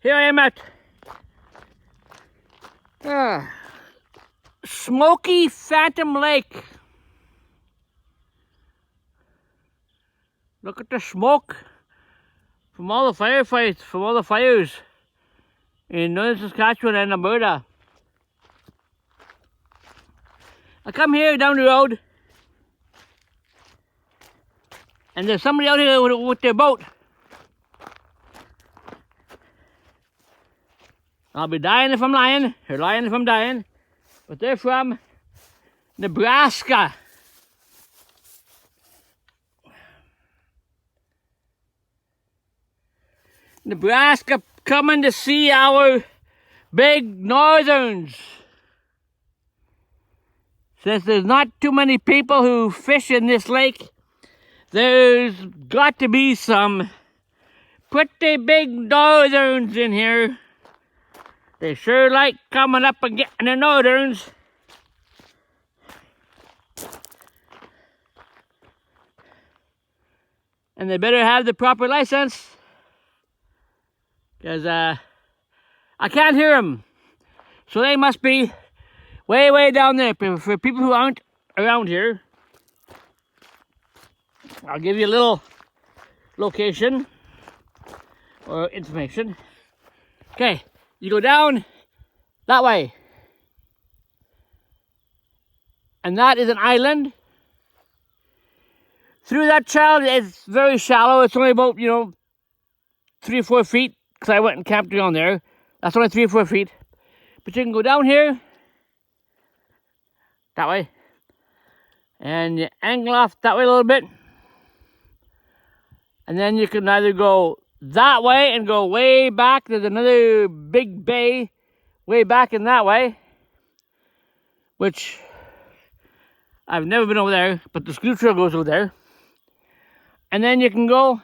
Here I am at Smoky Phantom Lake. Look at the smoke from all the firefights, from all the fires in northern Saskatchewan and Alberta. I come here down the road, and there's somebody out here with their boat. I'll be dying if I'm lying, or lying if I'm dying, but they're from Nebraska. Nebraska coming to see our big northerns. Since there's not too many people who fish in this lake, there's got to be some pretty big northerns in here. They sure like coming up and getting the northerns. And they better have the proper license, because I can't hear them. So they must be way, way down there. For people who aren't around here, I'll give you a little location or information. Okay, you go down that way. And that is an island. Through that channel, it's very shallow. It's only about, 3 or 4 feet, because I went and camped down there. That's only 3 or 4 feet. But you can go down here, that way, and you angle off that way a little bit. And then you can either go that way and go way back. There's another big bay way back in that way, which I've never been over there, but the screw trail goes over there. And then you can go,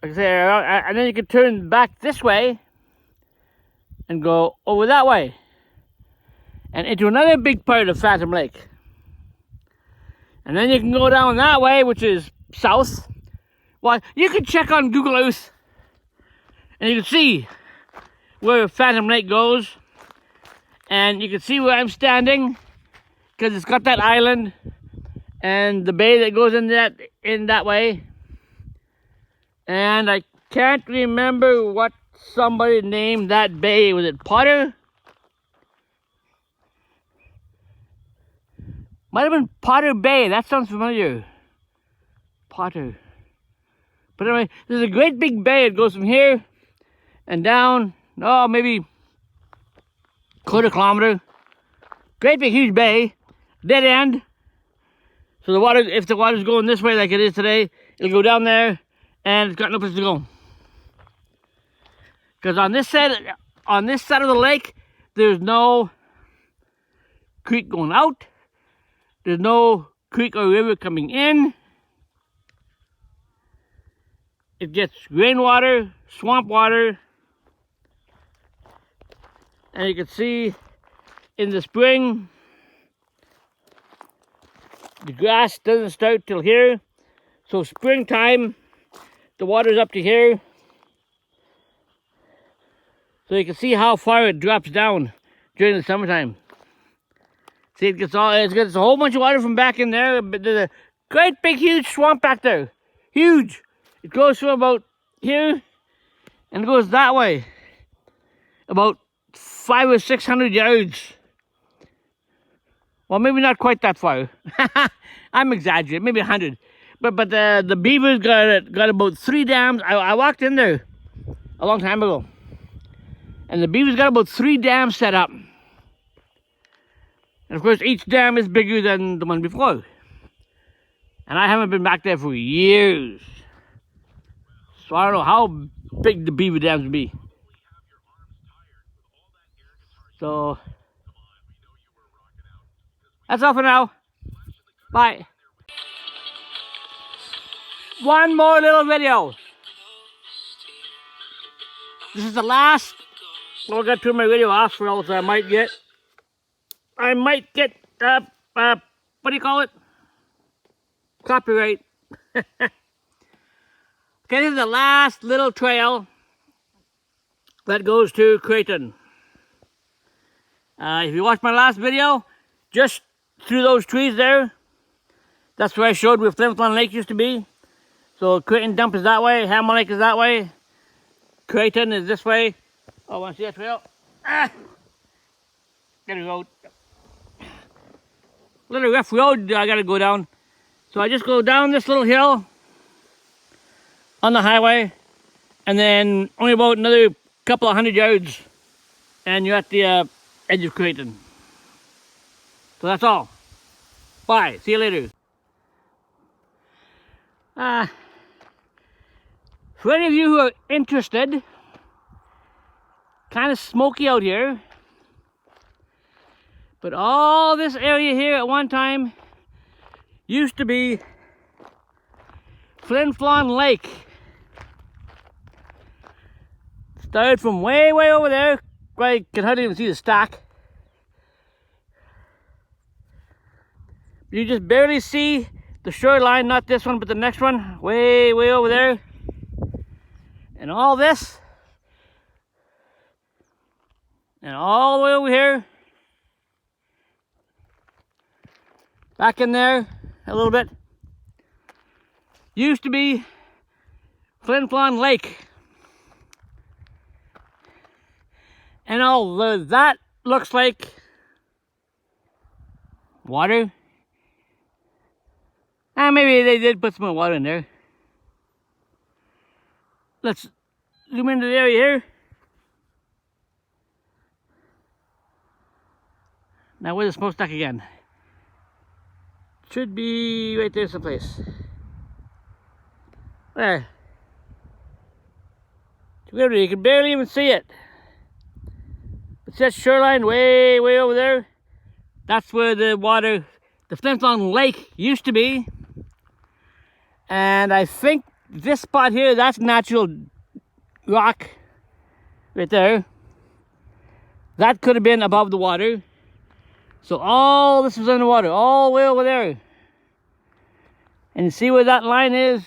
like I say, and then you can turn back this way and go over that way and into another big part of Phantom Lake. And then you can go down that way, which is south. Well, you can check on Google Earth and you can see where Phantom Lake goes, and you can see where I'm standing, because it's got that island and the bay that goes in that way. And I can't remember what somebody named that bay. Was it Potter? Might have been Potter Bay. That sounds familiar. Potter. But anyway, there's a great big bay. It goes from here and down, maybe quarter kilometer. Great big huge bay. Dead end. So the water, if the water's going this way like it is today, it'll go down there, and it's got no place to go. Because on this side of the lake, there's no creek going out. There's no creek or river coming in. It gets rainwater, swamp water. And you can see in the spring, the grass doesn't start till here. So springtime, the water's up to here. So you can see how far it drops down during the summertime. See, it gets a whole bunch of water from back in there, but there's a great big huge swamp back there. Huge. It goes from about here and goes that way. About 500 or 600 yards. Well, maybe not quite that far. I'm exaggerating, maybe 100. But the beavers got about 3 dams. I walked in there a long time ago, and the beavers got about 3 dams set up. And of course, each dam is bigger than the one before. And I haven't been back there for years, so I don't know how big the beaver dams will be. So that's all for now. Bye. One more little video. This is the last. I'll get to my video off, or else I might get what do you call it? Copyright. Okay, this is the last little trail that goes to Creighton. If you watched my last video, just through those trees there, that's where I showed where Flin Flon Lake used to be. So Creighton Dump is that way, Hamel Lake is that way, Creighton is this way. Oh, want to see that trail? Ah! There we go. Little rough road I gotta go down. So I just go down this little hill on the highway, and then only about another couple of 100 yards, and you're at the edge of Creighton. So that's all. Bye. See you later. For any of you who are interested, kind of smoky out here, but all this area here at one time used to be Flin Flon Lake. Started from way over there. I can hardly even see the stack. You just barely see the shoreline, not this one, but the next one, way over there. And all this, and all the way over here, back in there a little bit, used to be Flin Flon Lake. And all that looks like water. Maybe they did put some water in there. Let's zoom into the area here. Now where's the smokestack again? Should be right there someplace. There. You can barely even see it. It's that shoreline way over there. That's where the water, the Flin Flon Lake used to be. And I think this spot here, that's natural rock right there. That could have been above the water. So all this was underwater, all the way over there. And you see where that line is?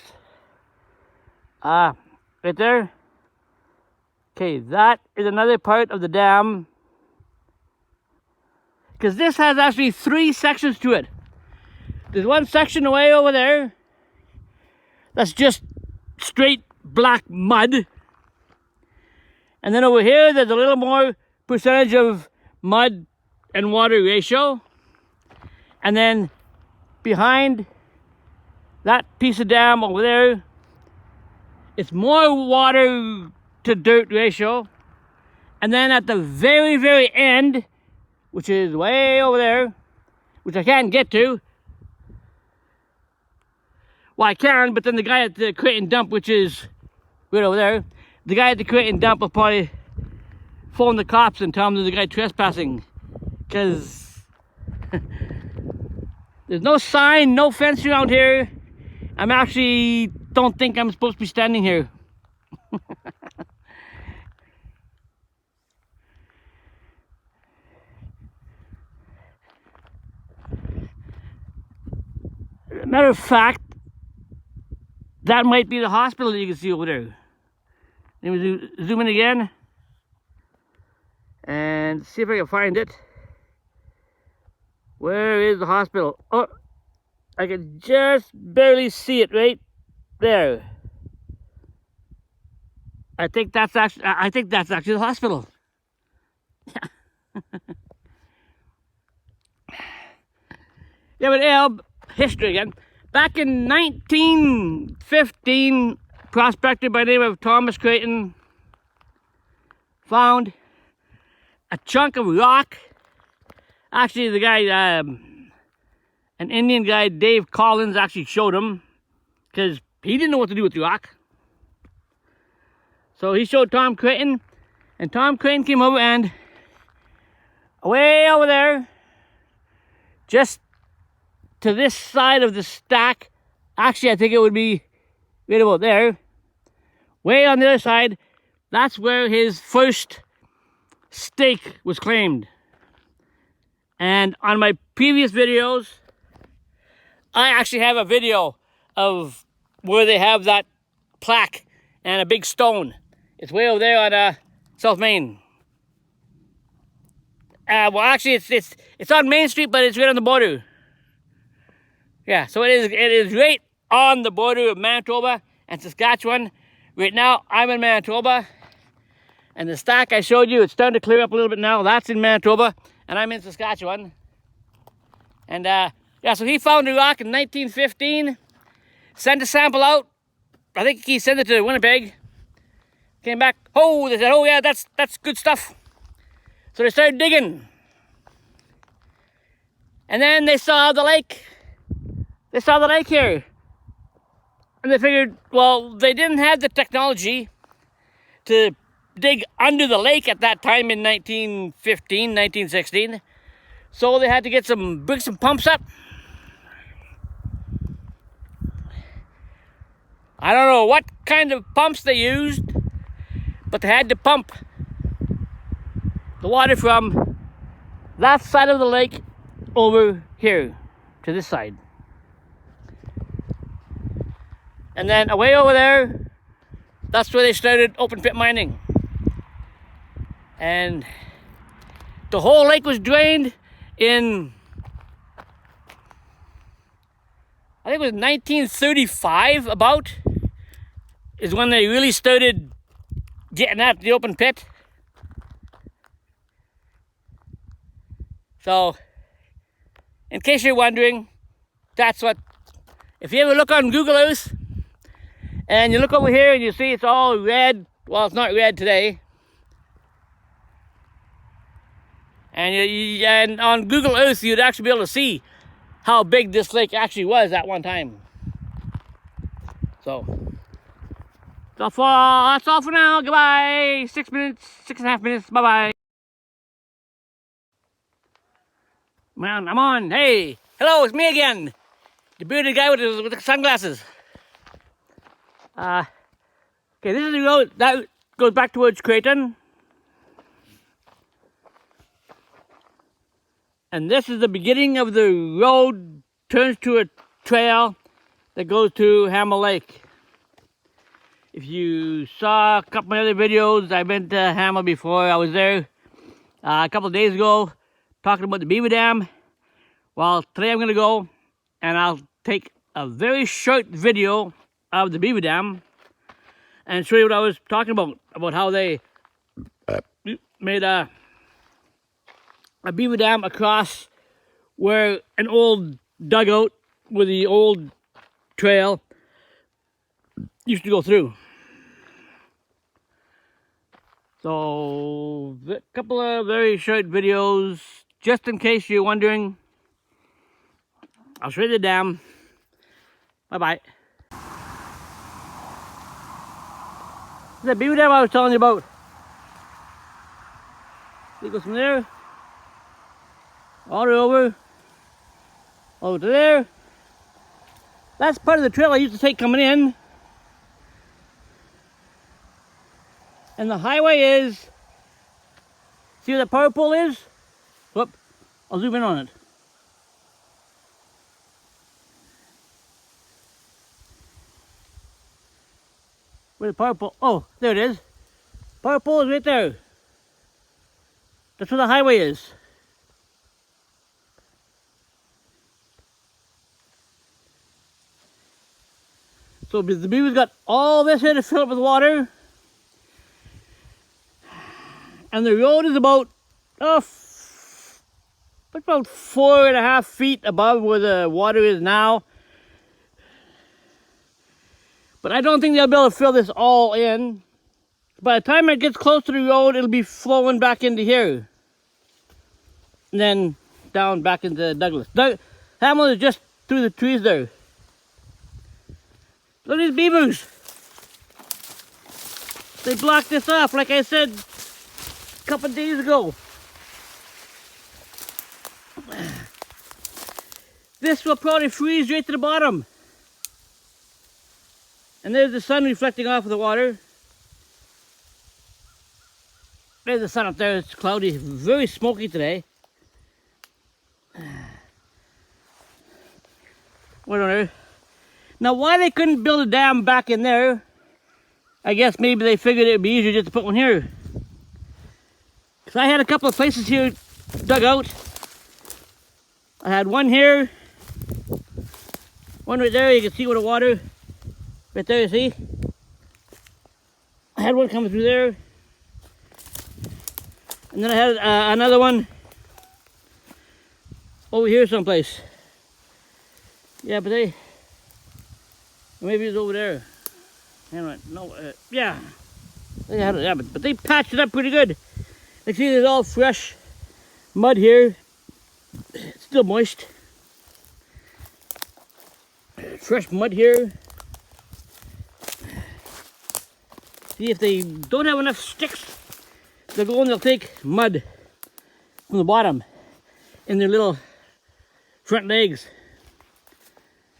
Right there. Okay, that is another part of the dam. Because this has actually 3 sections to it. There's one section way over there. That's just straight black mud. And then over here, there's a little more percentage of mud and water ratio. And then behind that piece of dam over there, it's more water to dirt ratio. And then at the very end, which is way over there, which I can't get to. Well, I can, but then the guy at the Creighton Dump, which is right over there, the guy at the Creighton Dump will probably phone the cops and tell them there's a guy trespassing. Because there's no sign, no fence around here. I'm actually don't think I'm supposed to be standing here. Matter of fact, that might be the hospital that you can see over there. Let me zoom in again and see if I can find it. Where is the hospital? Oh, I can just barely see it right there. I think that's actually the hospital. Yeah, but history again. Back in 1915, prospector by the name of Thomas Creighton found a chunk of rock. Actually, the guy, an Indian guy, Dave Collins, actually showed him because he didn't know what to do with the rock. So he showed Tom Creighton, and Tom Creighton came over and way over there, just to this side of the stack, actually I think it would be right about there, way on the other side, that's where his first stake was claimed. And on my previous videos, I actually have a video of where they have that plaque and a big stone. It's way over there on South Main. Well, actually, it's on Main Street, but it's right on the border. Yeah, so it is right on the border of Manitoba and Saskatchewan. Right now, I'm in Manitoba, and the stack I showed you, it's starting to clear up a little bit now. That's in Manitoba, and I'm in Saskatchewan. And yeah, so he found the rock in 1915, sent a sample out. I think he sent it to Winnipeg. Came back, oh, they said, oh yeah, that's good stuff. So they started digging. And then they saw the lake. They saw the lake here. And they figured, well, they didn't have the technology to dig under the lake at that time in 1915, 1916. So they had to get some bricks and pumps up. I don't know what kind of pumps they used, but they had to pump the water from that side of the lake over here to this side. And then away over there, that's where they started open pit mining. And the whole lake was drained in, I think it was 1935 about, is when they really started getting at the open pit. So, in case you're wondering, that's what, if you ever look on Google Earth, and you look over here and you see it's all red, well, it's not red today. And on Google Earth, you'd actually be able to see how big this lake actually was at one time. So, that's all for now. Goodbye. 6 minutes, 6.5 minutes. Bye-bye. Man, I'm on. Hey, hello, it's me again. The bearded guy with the sunglasses. Okay, this is the road that goes back towards Creighton. And this is the beginning of the road, turns to a trail that goes to Hamel Lake. If you saw a couple of other videos, I've been to Hamel before. I was there a couple of days ago talking about the Beaver Dam. Well, today I'm going to go and I'll take a very short video of the Beaver Dam and show you what I was talking about how they made a beaver dam across where an old dugout with the old trail used to go through. So, a couple of very short videos, just in case you're wondering. I'll show you the dam. Bye-bye. The beaver dam I was telling you about. It goes from there, all the way over to there. That's part of the trail I used to take coming in. And the highway is, see where the power pole is? Whoop, I'll zoom in on it. Where the power pole, oh, there it is. Power pole is right there. That's where the highway is. So the beaver's got all this here to fill up with water. And the road is about, about 4.5 feet above where the water is now. But I don't think they'll be able to fill this all in. By the time it gets close to the road, it'll be flowing back into here. And then down back into Douglas. Hamel is just through the trees there. Look at these beavers. They blocked this off, like I said a couple of days ago. This will probably freeze right to the bottom. And there's the sun reflecting off of the water. There's the sun up there. It's cloudy, very smoky today. What on earth? Now, why they couldn't build a dam back in there, I guess maybe they figured it would be easier just to put one here. So I had a couple of places here dug out. I had one here, one right there. You can see with the water right there. You see? I had one coming through there, and then I had another one over here someplace. Yeah, but maybe it's over there. Anyway, no, yeah. They had it, yeah, but they patched it up pretty good. You see, there's all fresh mud here. It's still moist. Fresh mud here. See, if they don't have enough sticks, they'll go and they'll take mud from the bottom in their little front legs.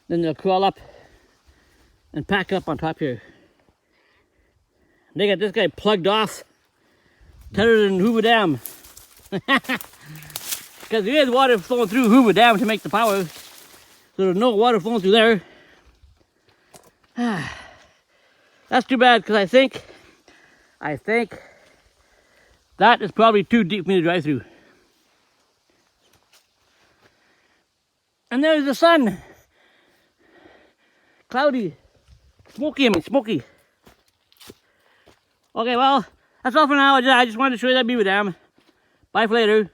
Then they'll crawl up and pack up on top here. They got this guy plugged off, tighter than Hoover Dam. Because there is water flowing through Hoover Dam to make the power. So there's no water flowing through there. That's too bad, because I think that is probably too deep for me to drive through. And there's the sun. Cloudy. Smoky, smoky. Okay, well, that's all for now. I just wanted to show you that beaver dam. Bye for later.